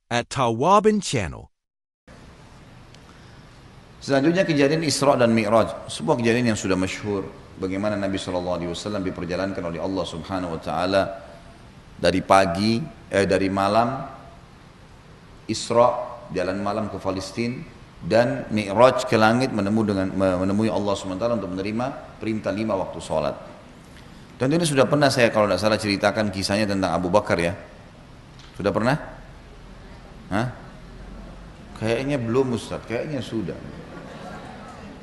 at Tawabin Channel. Selanjutnya kejadian Isra dan Mi'raj, sebuah kejadian yang sudah masyhur. Bagaimana Nabi SAW diperjalankan oleh Allah Subhanahu Wa Taala dari malam Isra, jalan malam ke Palestina, dan Mi'raj ke langit menemui Allah Subhanahu Wa Taala untuk menerima perintah 5 waktu sholat. Dan ini sudah pernah saya kalau tidak salah ceritakan kisahnya tentang Abu Bakar ya. Sudah pernah? Hah? Kayaknya belum Ustaz, kayaknya sudah.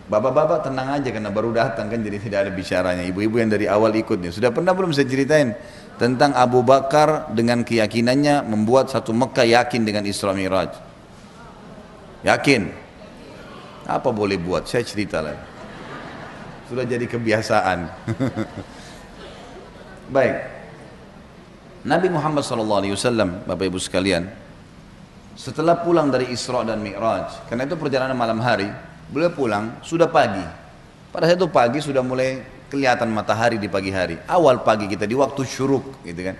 Bapak-bapak tenang aja karena baru datang kan, jadi tidak ada bicaranya. Ibu-ibu yang dari awal ikutnya. Sudah pernah belum saya ceritain tentang Abu Bakar dengan keyakinannya membuat satu Mekah yakin dengan Isra Mi'raj? Yakin? Apa boleh buat? Saya cerita lagi. Sudah jadi kebiasaan. Baik. Nabi Muhammad SAW, Bapak Ibu sekalian, setelah pulang dari Isra dan Mi'raj, karena itu perjalanan malam hari, beliau pulang sudah pagi. Pada saat itu pagi sudah mulai kelihatan matahari di pagi hari. Awal pagi kita di waktu syuruk, gitu kan.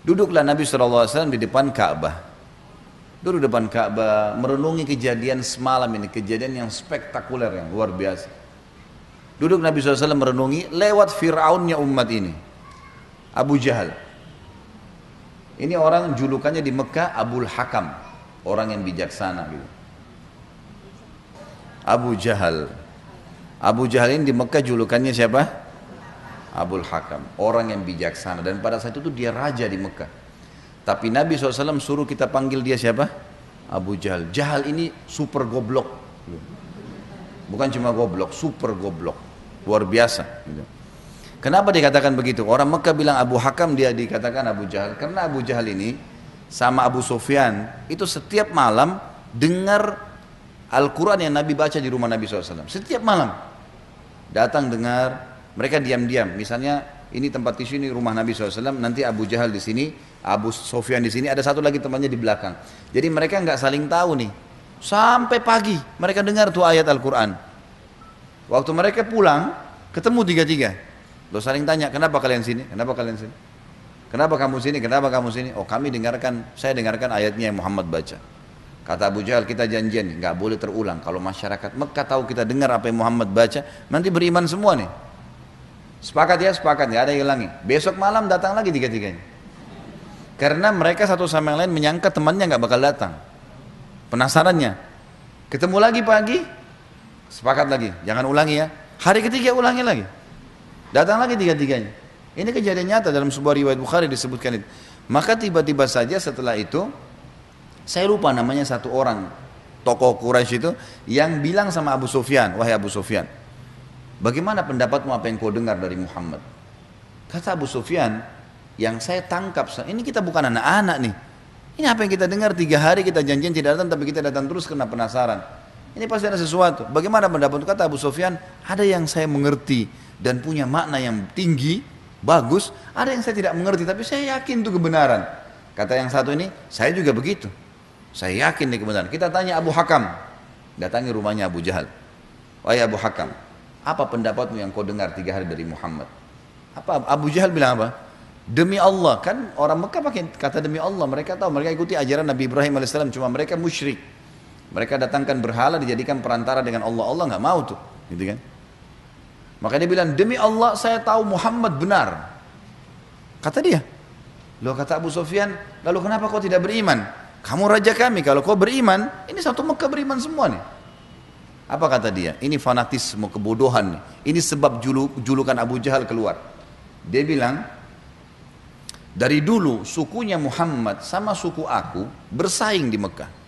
Duduklah Nabi SAW di depan Ka'bah. Duduk depan Ka'bah, merenungi kejadian semalam ini, kejadian yang spektakuler, yang luar biasa. Duduk Nabi SAW merenungi lewat Fir'aunnya umat ini, Abu Jahal. Ini orang julukannya di Mekah Abul Hakam, orang yang bijaksana gitu. Abu Jahal. Abu Jahal ini di Mekah julukannya siapa? Abul Hakam, orang yang bijaksana. Dan pada saat itu dia raja di Mekah. Tapi Nabi SAW suruh kita panggil dia siapa? Abu Jahal. Jahal ini super goblok. Bukan cuma goblok, super goblok. Luar biasa gitu. Kenapa dikatakan begitu? Orang Mekah bilang Abu Hakam, dia dikatakan Abu Jahal. Karena Abu Jahal ini sama Abu Sufyan itu setiap malam dengar Al-Quran yang Nabi baca di rumah Nabi SAW. Setiap malam datang dengar, mereka diam-diam. Misalnya ini tempat tisu, ini rumah Nabi SAW. Nanti Abu Jahal di sini, Abu Sufyan di sini, ada satu lagi temannya di belakang. Jadi mereka nggak saling tahu nih. Sampai pagi mereka dengar tuh ayat Al-Quran. Waktu mereka pulang ketemu tiga-tiga. Lo saling tanya, kenapa kalian sini? Kenapa kalian sini? Kenapa kamu sini? Kenapa kamu sini? Oh, saya dengarkan ayatnya yang Muhammad baca. Kata Abu Jahal, kita janjian, nggak boleh terulang. Kalau masyarakat Mekah tahu kita dengar apa yang Muhammad baca, nanti beriman semua nih. Sepakat ya, sepakat, nggak ada yang hilangi. Besok malam datang lagi tiga-tiganya. Karena mereka satu sama yang lain menyangka temannya nggak bakal datang. Penasarannya. Ketemu lagi pagi, sepakat lagi, jangan ulangi ya. Hari ketiga ulangi lagi. Datang lagi tiga-tiganya. Ini kejadian nyata dalam sebuah riwayat Bukhari disebutkan itu. Maka tiba-tiba saja setelah itu, saya lupa namanya satu orang, tokoh Quraisy itu, yang bilang sama Abu Sufyan, wahai Abu Sufyan, bagaimana pendapatmu apa yang kau dengar dari Muhammad? Kata Abu Sufyan, yang saya tangkap, ini kita bukan anak-anak nih. Ini apa yang kita dengar 3 hari kita janjian tidak datang, tapi kita datang terus karena penasaran. Ini pasti ada sesuatu. Bagaimana pendapatmu? Kata Abu Sufyan, ada yang saya mengerti dan punya makna yang tinggi, bagus. Ada yang saya tidak mengerti, tapi saya yakin itu kebenaran. Kata yang satu ini, saya juga begitu. Saya yakin ini kebenaran. Kita tanya Abu Hakam, datangi rumahnya Abu Jahal. Wahai Abu Hakam, apa pendapatmu yang kau dengar 3 hari dari Muhammad? Apa Abu Jahal bilang apa? Demi Allah, kan orang Mekah pakai kata demi Allah. Mereka tahu, mereka ikuti ajaran Nabi Ibrahim AS. Cuma mereka musyrik. Mereka datangkan berhala, dijadikan perantara dengan Allah. Allah nggak mau tuh, gitu kan? Maka dia bilang, demi Allah saya tahu Muhammad benar. Kata dia. Loh, kata Abu Sufyan, lalu kenapa kau tidak beriman? Kamu raja kami, kalau kau beriman, ini satu Mekah beriman semua nih. Apa kata dia? Ini fanatisme, kebodohan nih. Ini sebab julukan Abu Jahal keluar. Dia bilang, dari dulu sukunya Muhammad sama suku aku bersaing di Mekah.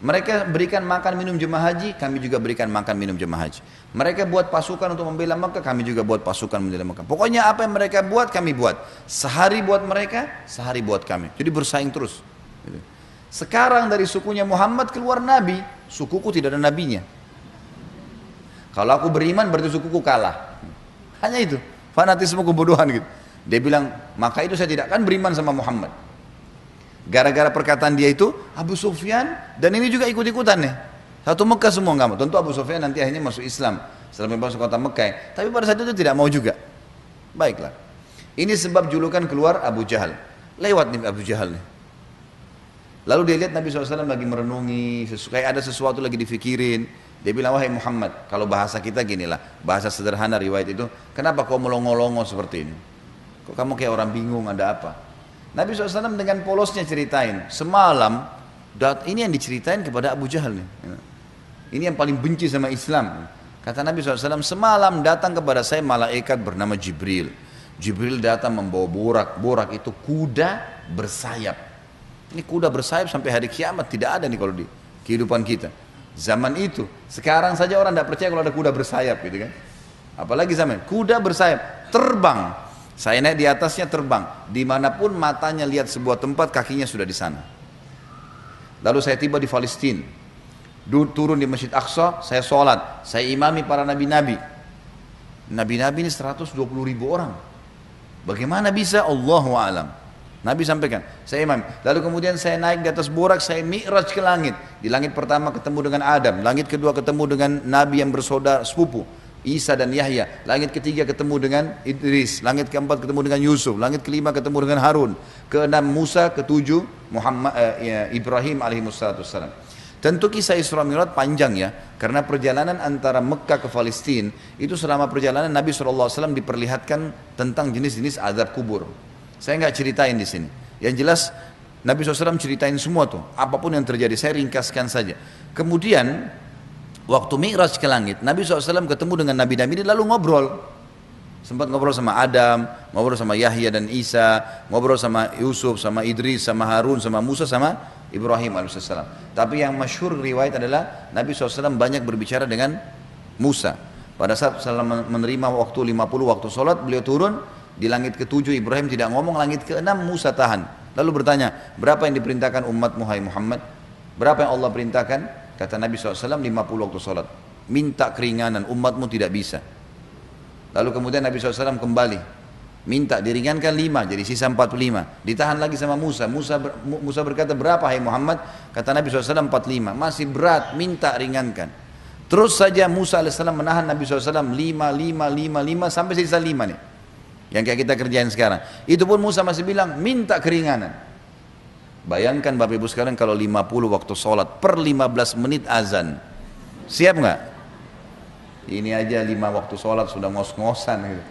Mereka berikan makan minum jemaah haji, kami juga berikan makan minum jemaah haji. Mereka buat pasukan untuk membela Mekah, kami juga buat pasukan membela Mekah. Pokoknya apa yang mereka buat, kami buat. Sehari buat mereka, sehari buat kami. Jadi bersaing terus. Sekarang dari sukunya Muhammad keluar nabi, sukuku tidak ada nabinya. Kalau aku beriman berarti sukuku kalah. Hanya itu, fanatisme kebodohan gitu. Dia bilang, maka itu saya tidak akan beriman sama Muhammad. Gara-gara perkataan dia itu, Abu Sufyan dan ini juga ikut-ikutan nih. Satu Mekah semua nggak mau. Tentu Abu Sufyan nanti akhirnya masuk Islam setelah masuk kota Mekah. Tapi pada saat itu tidak mau juga. Baiklah. Ini sebab julukan keluar Abu Jahal. Lewat nih Abu Jahal nih. Lalu dia lihat Nabi SAW lagi merenungi, kayak ada sesuatu lagi difikirin. Dia bilang, wahai Muhammad, kalau bahasa kita ginilah, bahasa sederhana riwayat itu, kenapa kau melongo-longo seperti ini? Kok kamu kayak orang bingung, ada apa? Nabi SAW dengan polosnya ceritain, semalam, ini yang diceritain kepada Abu Jahal nih. Ini yang paling benci sama Islam. Kata Nabi SAW, semalam datang kepada saya malaikat bernama Jibril. Jibril datang membawa borak. Borak itu kuda bersayap. Ini kuda bersayap sampai hari kiamat tidak ada nih kalau di kehidupan kita. Zaman itu, sekarang saja orang tidak percaya kalau ada kuda bersayap gitu kan. Apalagi zaman kuda bersayap, terbang. Saya naik di atasnya terbang. Dimanapun matanya lihat sebuah tempat, kakinya sudah di sana. Lalu saya tiba di Palestina. Turun di Masjid Aqsa, saya sholat. Saya imami para nabi-nabi. Nabi-nabi ini 120.000 orang. Bagaimana bisa? Allahu a'lam. Nabi sampaikan, saya imam. Lalu kemudian saya naik di atas borak, saya mi'raj ke langit. Di langit pertama ketemu dengan Adam, langit kedua ketemu dengan Nabi yang bersaudara sepupu, Isa dan Yahya. Langit ketiga ketemu dengan Idris, langit keempat ketemu dengan Yusuf, langit kelima ketemu dengan Harun, keenam Musa, ketujuh Ibrahim alaihissalam. Tentu kisah Isra Mi'raj panjang ya, karena perjalanan antara Mekah ke Palestina itu selama perjalanan Nabi SAW diperlihatkan tentang jenis-jenis azab kubur. Saya nggak ceritain di sini. Yang jelas Nabi SAW ceritain semua tuh, apapun yang terjadi. Saya ringkaskan saja. Kemudian waktu Mi'raj ke langit, Nabi SAW ketemu dengan nabi-nabi ini lalu ngobrol. Sempat ngobrol sama Adam, ngobrol sama Yahya dan Isa, ngobrol sama Yusuf, sama Idris, sama Harun, sama Musa, sama Ibrahim alaihissalam. Tapi yang masyhur riwayat adalah Nabi SAW banyak berbicara dengan Musa. Pada saat menerima waktu 50 waktu sholat, beliau turun. Di langit ketujuh Ibrahim tidak ngomong, langit keenam Musa tahan. Lalu bertanya, berapa yang diperintahkan umatmu hai Muhammad? Berapa yang Allah perintahkan? Kata Nabi SAW 50 waktu sholat. Minta keringanan, umatmu tidak bisa. Lalu kemudian Nabi SAW kembali. Minta diringankan 5, jadi sisa 45. Ditahan lagi sama Musa. Musa berkata, berapa hai Muhammad? Kata Nabi SAW 45. Masih berat, minta ringankan. Terus saja Musa AS menahan Nabi SAW 5 sampai sisa 5 nih. Yang kayak kita kerjain sekarang. Itu pun Musa masih bilang minta keringanan. Bayangkan Bapak Ibu sekalian kalau 50 waktu sholat per 15 menit azan. Siap nggak? Ini aja 5 waktu sholat sudah ngos-ngosan gitu.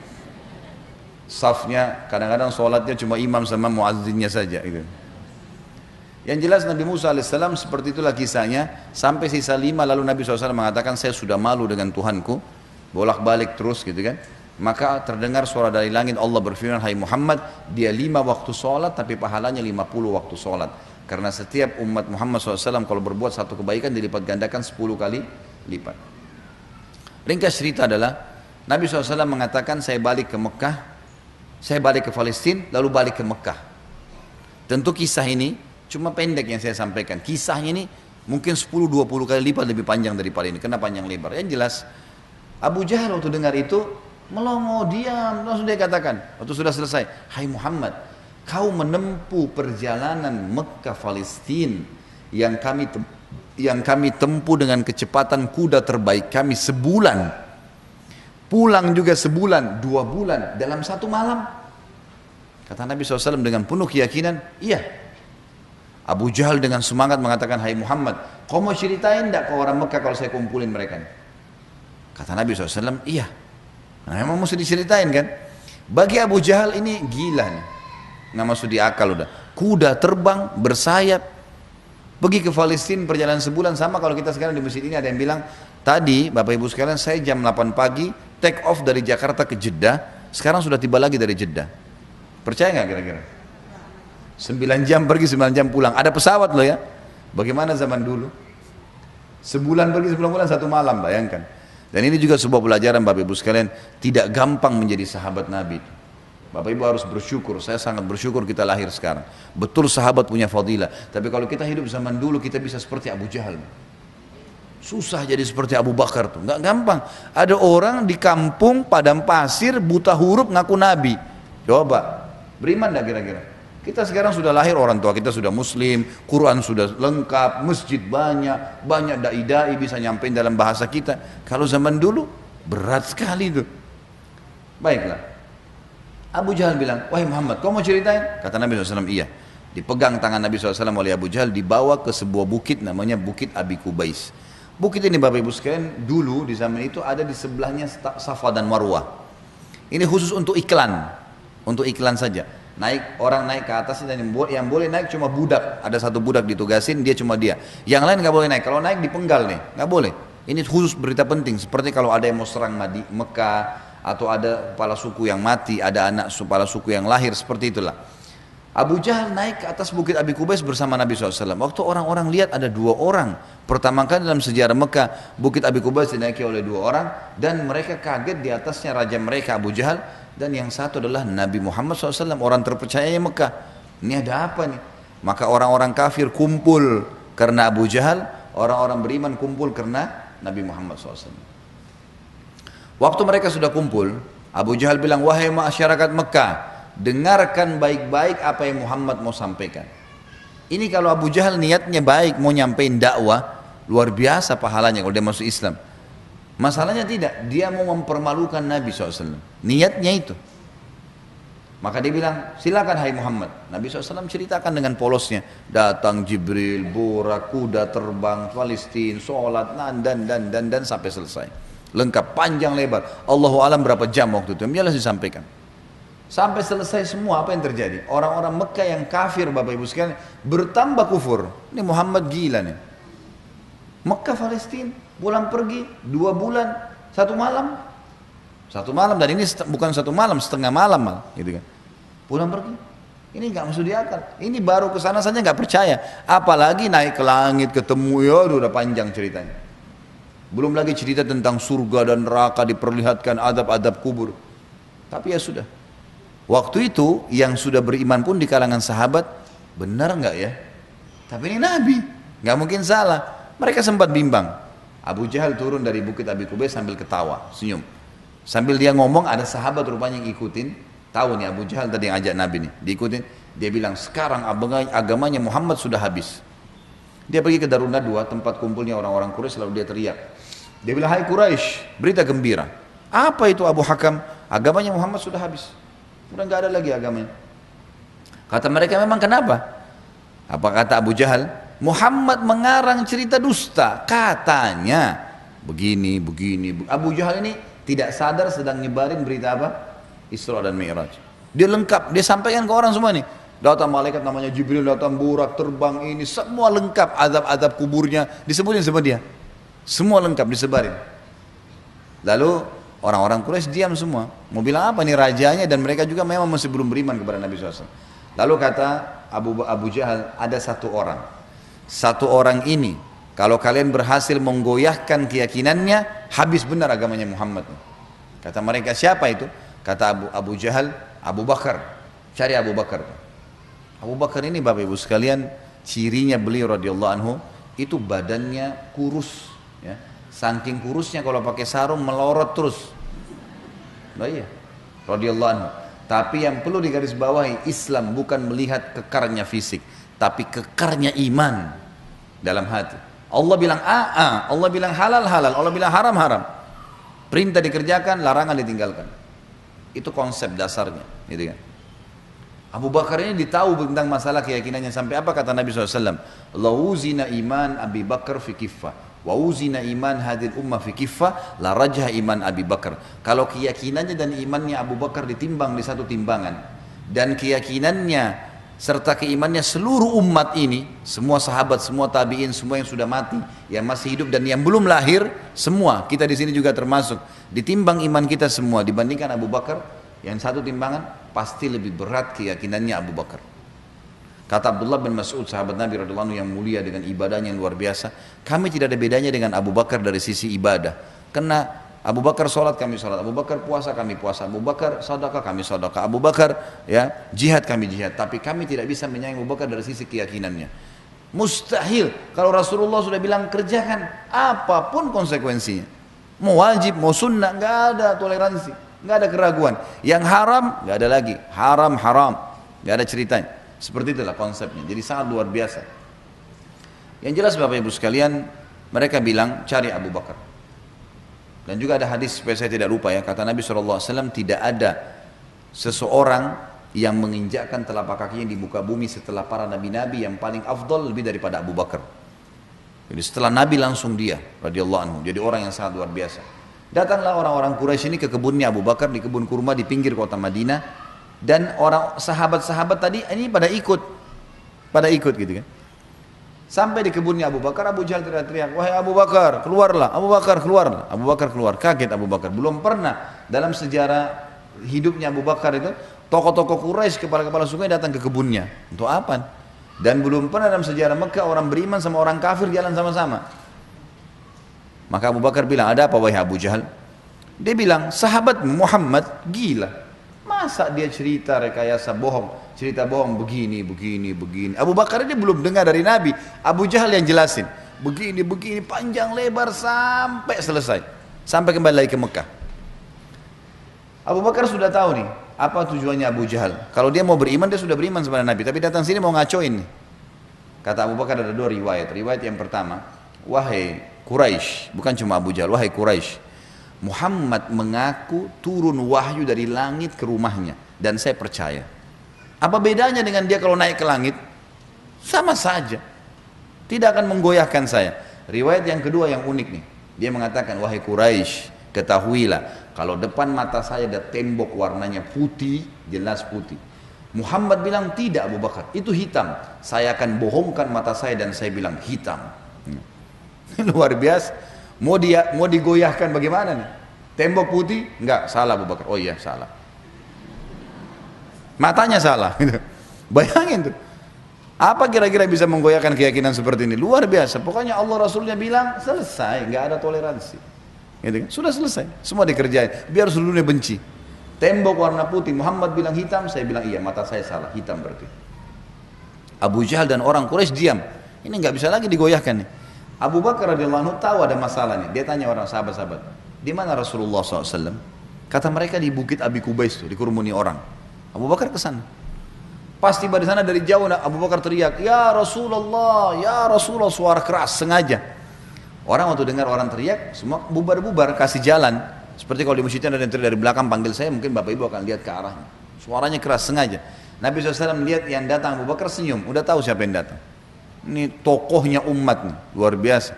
Safnya kadang-kadang sholatnya cuma imam sama muazzinnya saja gitu. Yang jelas Nabi Musa alaihissalam seperti itulah kisahnya. Sampai sisa 5 lalu Nabi SAW mengatakan saya sudah malu dengan Tuhanku. Bolak-balik terus gitu kan. Maka terdengar suara dari langit, Allah berfirman, hai Muhammad, dia 5 waktu sholat tapi pahalanya 50 waktu sholat. Karena setiap umat Muhammad SAW kalau berbuat satu kebaikan dilipat gandakan 10 kali lipat. Ringkas cerita adalah Nabi SAW mengatakan saya balik ke Mekah, saya balik ke Palestina, lalu balik ke Mekah. Tentu kisah ini cuma pendek yang saya sampaikan. Kisahnya ini mungkin 10-20 kali lipat lebih panjang daripada ini. Kenapa panjang lebar? Yang jelas Abu Jahal waktu dengar itu melongo, diam, langsung dia katakan waktu sudah selesai, hai Muhammad, kau menempuh perjalanan Mekah Palestina yang kami tempuh dengan kecepatan kuda terbaik kami sebulan, pulang juga sebulan, 2 bulan dalam 1 malam. Kata Nabi SAW dengan penuh keyakinan, iya. Abu Jahal dengan semangat mengatakan, hai Muhammad, kau mau ceritain tidak ke orang Mekah kalau saya kumpulin mereka? Kata Nabi SAW, iya. Nah, memang mesti diceritain kan. Bagi Abu Jahal ini gila nih, nggak masuk di akal udah. Kuda terbang bersayap pergi ke Palestina perjalanan sebulan. Sama kalau kita sekarang di masjid ini ada yang bilang tadi Bapak Ibu sekalian saya jam 8 pagi take off dari Jakarta ke Jeddah, sekarang sudah tiba lagi dari Jeddah. Percaya nggak kira-kira? 9 jam pergi 9 jam pulang. Ada pesawat loh ya. Bagaimana zaman dulu? Sebulan pergi sebulan pulang 1 malam, bayangkan. Dan ini juga sebuah pelajaran Bapak Ibu sekalian, tidak gampang menjadi sahabat Nabi. Bapak Ibu harus bersyukur, saya sangat bersyukur kita lahir sekarang. Betul sahabat punya fadilah, tapi kalau kita hidup zaman dulu kita bisa seperti Abu Jahal. Susah jadi seperti Abu Bakar tuh, nggak gampang. Ada orang di kampung padang pasir buta huruf ngaku Nabi. Coba, beriman enggak kira-kira? Kita sekarang sudah lahir, orang tua kita sudah muslim, Quran sudah lengkap, masjid banyak, banyak dai-dai bisa nyampein dalam bahasa kita. Kalau zaman dulu berat sekali itu. Baiklah. Abu Jahal bilang, wahai Muhammad, kau mau ceritain? Kata Nabi SAW, iya. Dipegang tangan Nabi SAW oleh Abu Jahal, dibawa ke sebuah bukit namanya Bukit Abi Kubais. Bukit ini Bapak Ibu sekalian, dulu di zaman itu ada di sebelahnya Safa dan Marwah. Ini khusus untuk iklan saja. Orang naik ke atas, dan yang boleh naik cuma budak. Ada satu budak ditugasin, dia cuma dia. Yang lain nggak boleh naik. Kalau naik dipenggal nih, nggak boleh. Ini khusus berita penting. Seperti kalau ada yang mau serang Mekah, atau ada kepala suku yang mati, ada anak kepala suku yang lahir, seperti itulah. Abu Jahal naik ke atas Bukit Abi Kubais bersama Nabi SAW. Waktu orang-orang lihat ada 2 orang. Pertama kali dalam sejarah Mekah, Bukit Abi Kubais dinaiki oleh 2 orang. Dan mereka kaget, di atasnya raja mereka Abu Jahal. Dan yang satu adalah Nabi Muhammad SAW, orang terpercaya Mekah. Ini ada apa nih? Maka orang-orang kafir kumpul karena Abu Jahal. Orang-orang beriman kumpul karena Nabi Muhammad SAW. Waktu mereka sudah kumpul, Abu Jahal bilang, wahai masyarakat Mekah, dengarkan baik-baik apa yang Muhammad mau sampaikan. Ini kalau Abu Jahal niatnya baik, mau nyampein dakwah, luar biasa pahalanya kalau dia masuk Islam. Masalahnya tidak, dia mau mempermalukan Nabi SAW. Niatnya itu. Maka dia bilang, silakan hai Muhammad. Nabi SAW ceritakan dengan polosnya. Datang Jibril, Burak, kuda terbang, Palestina, sholat, dan sampai selesai. Lengkap, panjang lebar. Allahu alam berapa jam waktu itu, yang jelas disampaikan. Sampai selesai semua, apa yang terjadi? Orang-orang Mekah yang kafir, Bapak Ibu sekalian, bertambah kufur. Ini Muhammad gila nih. Mekah Palestina, pulang pergi 2 bulan, 1 malam. 1 malam, dan ini bukan 1 malam, setengah malam malah, gitu kan. Pulang pergi. Ini nggak masuk di akal. Ini baru ke sana saja nggak percaya. Apalagi naik ke langit ketemu, ya udah panjang ceritanya. Belum lagi cerita tentang surga dan neraka, diperlihatkan adab-adab kubur. Tapi ya sudah. Waktu itu yang sudah beriman pun di kalangan sahabat, benar nggak ya? Tapi ini Nabi, nggak mungkin salah. Mereka sempat bimbang. Abu Jahal turun dari Bukit Abi Kubais sambil ketawa, senyum. Sambil dia ngomong, ada sahabat rupanya yang ikutin. Tahu nih Abu Jahal tadi yang ajak Nabi nih, diikutin. Dia bilang, sekarang agamanya Muhammad sudah habis. Dia pergi ke Darun Nadwa, tempat kumpulnya orang-orang Quraisy, lalu dia teriak. Dia bilang, hai Quraisy, berita gembira. Apa itu Abu Hakam? Agamanya Muhammad sudah habis. Udah nggak ada lagi agamanya. Kata mereka, memang kenapa? Apa kata Abu Jahal? Muhammad mengarang cerita dusta. Katanya begini. Abu Jahal ini tidak sadar sedang nyebarin berita apa? Isra dan Mi'raj. Dia lengkap, dia sampaikan ke orang semua nih. Datang malaikat namanya Jibril, datang Burak, terbang ini, semua lengkap. Azab-azab kuburnya disebutin sama dia. Semua lengkap disebarin. Lalu orang-orang Quraisy diam semua. Mau bilang apa nih rajanya, dan mereka juga memang masih belum beriman kepada Nabi SAW. Lalu kata Abu Jahal, ada 1 orang. 1 orang ini, kalau kalian berhasil menggoyahkan keyakinannya, habis benar agamanya Muhammad. Kata mereka, siapa itu? Kata Abu Jahal, Abu Bakar. Cari Abu Bakar. Abu Bakar ini Bapak Ibu sekalian, cirinya beliau radhiyallahu anhu, itu badannya kurus. Ya. Saking kurusnya kalau pakai sarung melorot terus. Nah iya, radhiyallahu anhu. Tapi yang perlu digarisbawahi, Islam bukan melihat kekarnya fisik, tapi kekarnya iman dalam hati. Allah bilang Allah bilang halal, Allah bilang haram. Perintah dikerjakan, larangan ditinggalkan. Itu konsep dasarnya, gitu kan. Abu Bakar ini ditahu tentang masalah keyakinannya, sampai apa kata Nabi SAW? Lauzina iman Abi Bakar fi kiffah, wa uzina iman hadil ummah fi kiffah, la rajah iman Abi Bakar. Kalau keyakinannya dan imannya Abu Bakar ditimbang di satu timbangan, dan keyakinannya serta keimannya seluruh umat ini, semua sahabat, semua tabi'in, semua yang sudah mati, yang masih hidup dan yang belum lahir, semua kita di sini juga termasuk, ditimbang iman kita semua dibandingkan Abu Bakar, yang satu timbangan pasti lebih berat keyakinannya Abu Bakar. Kata Abdullah bin Mas'ud, sahabat Nabi radhiyallahu anhu yang mulia dengan ibadahnya yang luar biasa, kami tidak ada bedanya dengan Abu Bakar dari sisi ibadah. Karena Abu Bakar sholat, kami sholat. Abu Bakar puasa, kami puasa. Abu Bakar sedekah, kami sedekah. Abu Bakar ya jihad, kami jihad. Tapi kami tidak bisa menyayangi Abu Bakar dari sisi keyakinannya. Mustahil. Kalau Rasulullah sudah bilang kerjakan, apapun konsekuensinya. Mau wajib, mau sunnah, nggak ada toleransi, nggak ada keraguan. Yang haram, nggak ada lagi. Haram, nggak ada ceritanya. Seperti itulah konsepnya. Jadi sangat luar biasa. Yang jelas Bapak Ibu sekalian, mereka bilang cari Abu Bakar. Dan juga ada hadis supaya saya tidak lupa ya, kata Nabi SAW, tidak ada seseorang yang menginjakkan telapak kakinya di muka bumi setelah para nabi-nabi yang paling afdal lebih daripada Abu Bakar. Jadi setelah Nabi langsung dia radhiyallahu anhu. Jadi orang yang sangat luar biasa. Datanglah orang-orang Quraisy ini ke kebunnya Abu Bakar di kebun kurma di pinggir kota Madinah, dan orang sahabat-sahabat tadi ini pada ikut gitu kan. Sampai di kebunnya Abu Bakar, Abu Jahal teriak-teriak, "Wahai Abu Bakar, keluarlah! Abu Bakar, keluarlah!" Abu Bakar keluar, kaget Abu Bakar. Belum pernah dalam sejarah hidupnya Abu Bakar itu tokoh-tokoh Quraisy, kepala-kepala suku datang ke kebunnya. Untuk apa? Dan belum pernah dalam sejarah Mekah orang beriman sama orang kafir jalan sama-sama. Maka Abu Bakar bilang, "Ada apa wahai Abu Jahal?" Dia bilang, "Sahabatmu Muhammad gila. Masa dia cerita rekayasa bohong, cerita bohong begini. Abu Bakar ini belum dengar dari Nabi. Abu Jahal yang jelasin. Begini, panjang lebar sampai selesai. Sampai kembali lagi ke Mekah. Abu Bakar sudah tahu nih, apa tujuannya Abu Jahal. Kalau dia mau beriman, dia sudah beriman kepada Nabi. Tapi datang sini mau ngacoin nih. Kata Abu Bakar ada dua riwayat. Riwayat yang pertama, "Wahai Quraisy," bukan cuma Abu Jahal, "Wahai Quraisy, Muhammad mengaku turun wahyu dari langit ke rumahnya, dan saya percaya. Apa bedanya dengan dia kalau naik ke langit? Sama saja. Tidak akan menggoyahkan saya." Riwayat yang kedua yang unik nih. Dia mengatakan, "Wahai Quraisy, ketahuilah kalau depan mata saya ada tembok warnanya putih, jelas putih. Muhammad bilang tidak Abu Bakar, itu hitam. Saya akan bohongkan mata saya dan saya bilang hitam." Luar biasa. Mau digoyahkan bagaimana nih? Tembok putih? Enggak, salah Abu Bakar. Oh iya, salah. Matanya salah. Bayangin tuh. Apa kira-kira bisa menggoyahkan keyakinan seperti ini? Luar biasa. Pokoknya Allah Rasulnya bilang selesai, nggak ada toleransi. Gitu kan? Sudah selesai, semua dikerjain. Biar seluruh dunia benci. Tembok warna putih, Muhammad bilang hitam, saya bilang iya, mata saya salah, hitam berarti. Abu Jahal dan orang Quraisy diam. Ini nggak bisa lagi digoyahkan nih. Abu Bakar radhiyallahu anhu tahu ada masalah nih. Dia tanya orang sahabat-sahabat, "Di mana Rasulullah SAW?" Kata mereka di Bukit Abi Kubais tuh, dikerumuni orang. Abu Bakar ke sana. Pas tiba di sana dari jauh, Abu Bakar teriak, "Ya Rasulullah, ya Rasulullah," suara keras sengaja. Orang waktu dengar orang teriak, semua bubar-bubar kasih jalan. Seperti kalau di masjid ada yang teriak dari belakang panggil saya, mungkin Bapak Ibu akan lihat ke arahnya. Suaranya keras sengaja. Nabi SAW melihat yang datang, Abu Bakar senyum, udah tahu siapa yang datang. Ini tokohnya umat nih, luar biasa.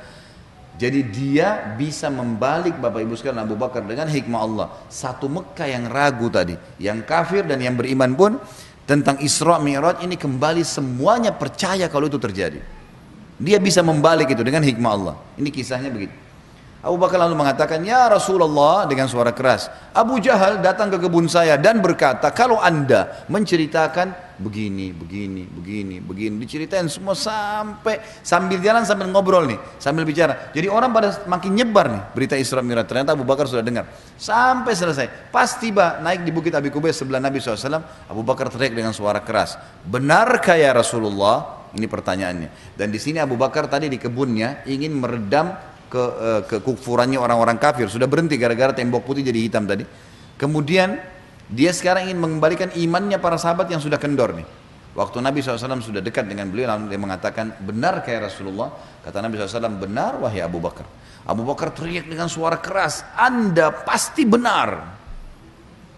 Jadi dia bisa membalik Bapak Ibu sekalian Abu Bakar dengan hikmah Allah. Satu Mekah yang ragu tadi, yang kafir dan yang beriman pun tentang Isra Mi'raj ini kembali semuanya percaya kalau itu terjadi. Dia bisa membalik itu dengan hikmah Allah. Ini kisahnya begitu. Abu Bakar lalu mengatakan, "Ya Rasulullah," dengan suara keras, "Abu Jahal datang ke kebun saya dan berkata, kalau anda menceritakan begini. Diceritain semua sambil jalan sambil ngobrol nih, sambil bicara. Jadi orang pada makin nyebar nih berita Isra Mi'raj. Ternyata Abu Bakar sudah dengar. Sampai selesai. Pas tiba naik di Bukit Abi Kubais sebelah Nabi SAW, Abu Bakar teriak dengan suara keras, "Benarkah ya Rasulullah?" Ini pertanyaannya. Dan di sini Abu Bakar tadi di kebunnya ingin meredam kekufurannya orang-orang kafir. Sudah berhenti gara-gara tembok putih jadi hitam tadi. Kemudian dia sekarang ingin mengembalikan imannya para sahabat yang sudah kendor nih. Waktu Nabi SAW sudah dekat dengan beliau, lalu dia mengatakan, "Benar kayak Rasulullah?" Kata Nabi SAW, "Benar wahai Abu Bakar." Abu Bakar teriak dengan suara keras, "Anda pasti benar."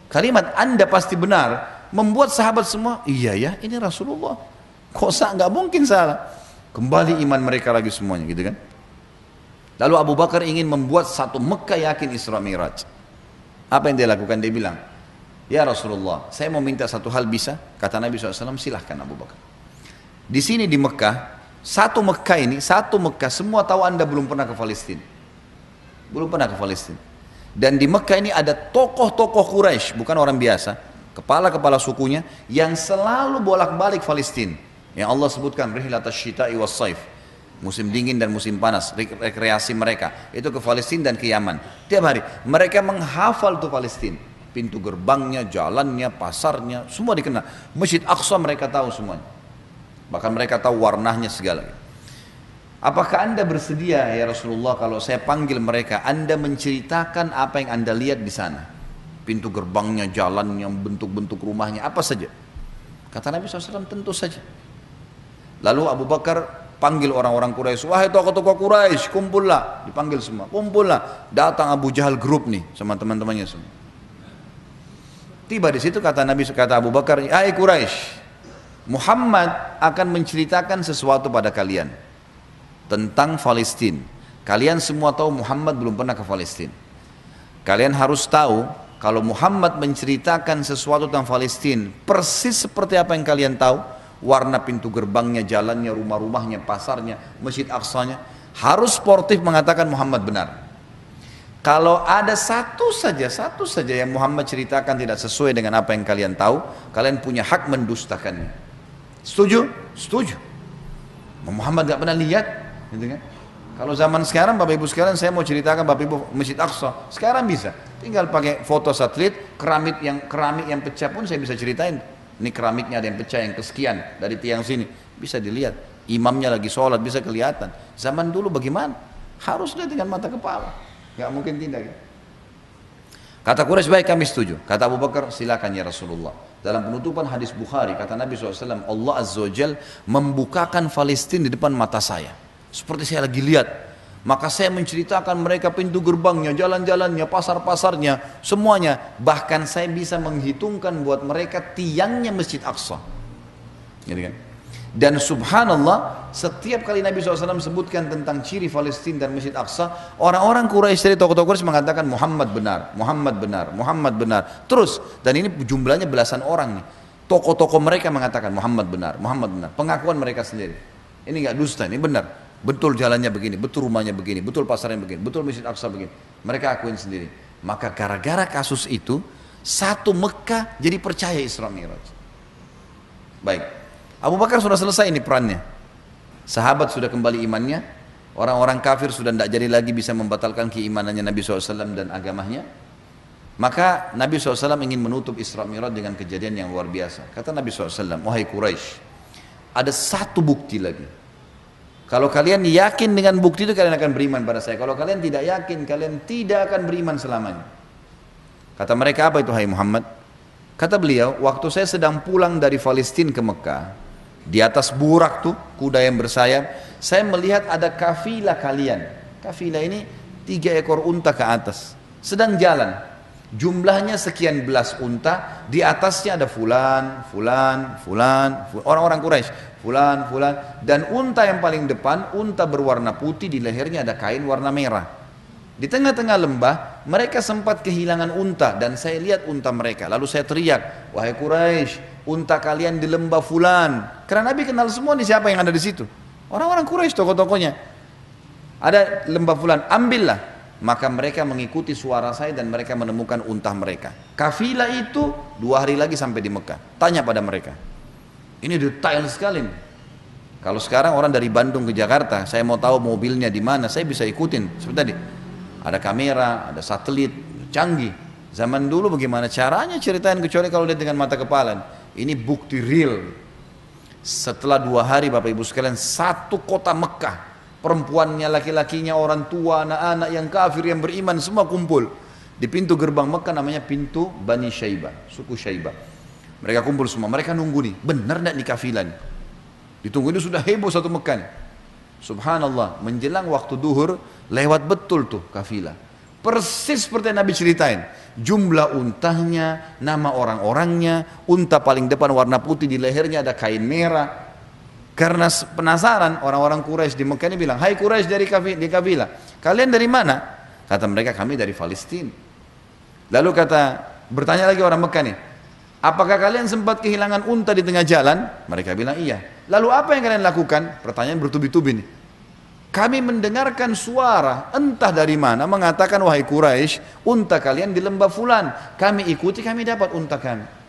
Kalimat "Anda pasti benar" membuat sahabat semua, iya ya, ini Rasulullah. Kok nggak mungkin salah. Kembali iman mereka lagi semuanya gitu kan. Lalu Abu Bakar ingin membuat satu Mekah yakin Isra Mi'raj. Apa yang dia lakukan? Dia bilang, "Ya Rasulullah, saya mau minta satu hal bisa?" Kata Nabi SAW, "Silahkan Abu Bakar." Di sini di Mekah, satu Mekah, semua tahu anda belum pernah ke Palestina. Belum pernah ke Palestina. Dan di Mekah ini ada tokoh-tokoh Quraisy, bukan orang biasa, kepala-kepala sukunya, yang selalu bolak-balik Palestina. Yang Allah sebutkan, "Rihlatas syita'i was saif." Musim dingin dan musim panas, rekreasi mereka itu ke Palestina dan ke Yaman. Tiap hari mereka menghafal tuh Palestina, pintu gerbangnya, jalannya, pasarnya, semua dikenal. Masjid Aqsa mereka tahu semuanya, bahkan mereka tahu warnanya segala. Apakah anda bersedia ya Rasulullah kalau saya panggil mereka, anda menceritakan apa yang anda lihat di sana, pintu gerbangnya, jalannya, bentuk-bentuk rumahnya, apa saja? Kata Nabi SAW, tentu saja. Lalu Abu Bakar panggil orang-orang Quraisy, "Wahai tokoh-tokoh Quraisy, kumpullah." Dipanggil semua, kumpullah. Datang Abu Jahal grup nih sama teman-temannya semua. Tiba di situ kata Nabi, kata Abu Bakar, "Hai Quraisy, Muhammad akan menceritakan sesuatu pada kalian tentang Palestina. Kalian semua tahu Muhammad belum pernah ke Palestina. Kalian harus tahu kalau Muhammad menceritakan sesuatu tentang Palestina persis seperti apa yang kalian tahu, warna pintu gerbangnya, jalannya, rumah-rumahnya, pasarnya, Masjid Aqsanya, harus sportif mengatakan Muhammad benar. Kalau ada satu saja yang Muhammad ceritakan tidak sesuai dengan apa yang kalian tahu, kalian punya hak mendustakannya." Setuju? Setuju. Muhammad gak pernah lihat, gitu kan? Kalau zaman sekarang, Bapak Ibu sekalian, saya mau ceritakan Bapak Ibu Masjid Aqsa, sekarang bisa. Tinggal pakai foto satelit, keramik yang pecah pun saya bisa ceritain. Ini keramiknya ada yang pecah, yang kesekian dari tiang sini, bisa dilihat. Imamnya lagi sholat, bisa kelihatan. Zaman dulu bagaimana? Harus lihat dengan mata kepala. Gak mungkin tidak. Kata Quraisy, baik kami setuju. Kata Abu Bakar, silakan ya Rasulullah. Dalam penutupan hadis Bukhari, kata Nabi SAW, Allah Azza wa Jal membukakan Palestina di depan mata saya. Seperti saya lagi lihat. Maka saya menceritakan mereka pintu gerbangnya, jalan-jalannya, pasar-pasarnya, semuanya. Bahkan saya bisa menghitungkan buat mereka tiangnya Masjid Aqsa. Gitu kan? Dan subhanallah, setiap kali Nabi SAW sebutkan tentang ciri Palestina dan Masjid Aqsa, orang-orang Quraisy dari tokoh-tokoh Quraisy mengatakan Muhammad benar, Muhammad benar, Muhammad benar. Terus, dan ini jumlahnya belasan orang nih. Tokoh-tokoh mereka mengatakan Muhammad benar, Muhammad benar. Pengakuan mereka sendiri. Ini enggak dusta, ini benar. Betul jalannya begini, betul rumahnya begini, betul pasarnya begini, betul Masjid Aqsa begini. Mereka akuin sendiri. Maka gara-gara kasus itu, satu Mekah jadi percaya Isra Mi'raj. Baik. Abu Bakar sudah selesai ini perannya. Sahabat sudah kembali imannya. Orang-orang kafir sudah tidak jadi lagi bisa membatalkan keimanannya Nabi SAW dan agamanya. Maka Nabi SAW ingin menutup Isra Mi'raj dengan kejadian yang luar biasa. Kata Nabi SAW, wahai Quraisy, ada satu bukti lagi. Kalau kalian yakin dengan bukti itu, kalian akan beriman pada saya. Kalau kalian tidak yakin, kalian tidak akan beriman selamanya. Kata mereka, apa itu hai Muhammad? Kata beliau, waktu saya sedang pulang dari Palestina ke Mekah, di atas burak tuh, kuda yang bersayap, saya melihat ada kafilah kalian. Kafilah ini 3 ekor unta ke atas, sedang jalan. Jumlahnya sekian belas unta, di atasnya ada fulan, orang-orang Quraisy, fulan, dan unta yang paling depan, unta berwarna putih, di lehernya ada kain warna merah. Di tengah-tengah lembah, mereka sempat kehilangan unta, dan saya lihat unta mereka. Lalu saya teriak, wahai Quraisy, unta kalian di lembah fulan. Karena Nabi kenal semua nih siapa yang ada di situ. Orang-orang Quraisy, tokoh-tokohnya. Ada lembah fulan, ambillah. Maka mereka mengikuti suara saya dan mereka menemukan unta mereka. Kafilah itu 2 hari lagi sampai di Mekah. Tanya pada mereka. Ini detail sekali nih. Kalau sekarang orang dari Bandung ke Jakarta, saya mau tahu mobilnya di mana, saya bisa ikutin. Seperti tadi. Ada kamera, ada satelit, canggih. Zaman dulu bagaimana caranya ceritain kecuali kalau lihat dengan mata kepala. Ini bukti real. Setelah 2 hari Bapak Ibu sekalian, satu kota Mekah, perempuannya, laki-lakinya, orang tua, anak-anak yang kafir, yang beriman, semua kumpul. Di pintu gerbang Mekah namanya pintu Bani Syaibah, suku Syaibah. Mereka kumpul semua, mereka nunggu nih, benar tidak nih kafilah nih? Ditunggu ini sudah heboh satu Mekah nih. Subhanallah, menjelang waktu duhur, lewat betul tuh kafilah. Persis seperti yang Nabi ceritain. Jumlah untanya, nama orang-orangnya, unta paling depan warna putih, di lehernya ada kain merah. Karena penasaran, orang-orang Quraisy di Mekah ini bilang, hai Quraisy dari kafilah, kalian dari mana? Kata mereka, kami dari Palestina. Lalu bertanya lagi orang Mekah nih, apakah kalian sempat kehilangan unta di tengah jalan? Mereka bilang iya. Lalu apa yang kalian lakukan? Pertanyaan bertubi-tubi nih. Kami mendengarkan suara entah dari mana mengatakan, wahai Quraisy, unta kalian di lembah fulan. Kami ikuti, kami dapat unta kami.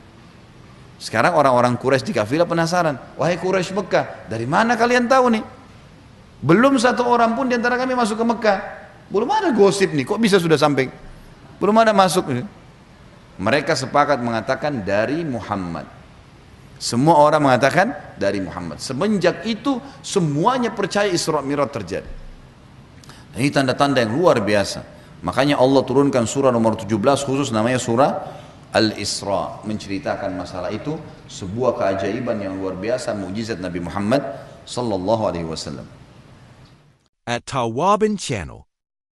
Sekarang orang-orang Quraisy di kafilah penasaran, wahai Quraisy Mekah, dari mana kalian tahu nih? Belum satu orang pun di antara kami masuk ke Mekah. Belum ada gosip nih, kok bisa sudah sampai? Belum ada masuk. Mereka sepakat mengatakan dari Muhammad. Semua orang mengatakan dari Muhammad. Semenjak itu semuanya percaya Isra Mi'raj terjadi. Ini tanda-tanda yang luar biasa. Makanya Allah turunkan surah nomor 17 khusus namanya surah Al-Isra, menceritakan masalah itu, sebuah keajaiban yang luar biasa, mukjizat Nabi Muhammad sallallahu alaihi wasallam. At Tawaban Channel,